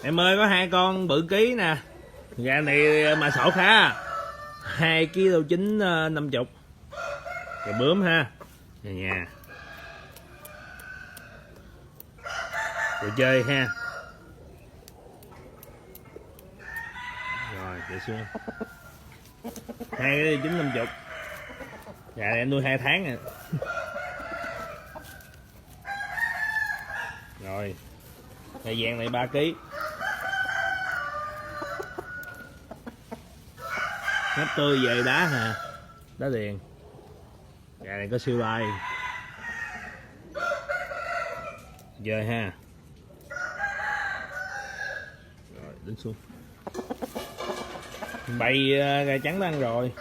Em ơi, có 2 con bự ký nè. Gà này mà sổ khá. 2,9 kg 50. Gà bướm ha. Nha. Đồ chơi ha. Rồi để xuống. 2,9 kg 50. Gà này em nuôi 2 tháng nè. Rồi. Gà vàng này 3 kg. Ngáp tươi về đá hả? Đá điền. Gà này có siêu lai. Chơi ha. Rồi đến xuống. Bày gà trắng đang rồi.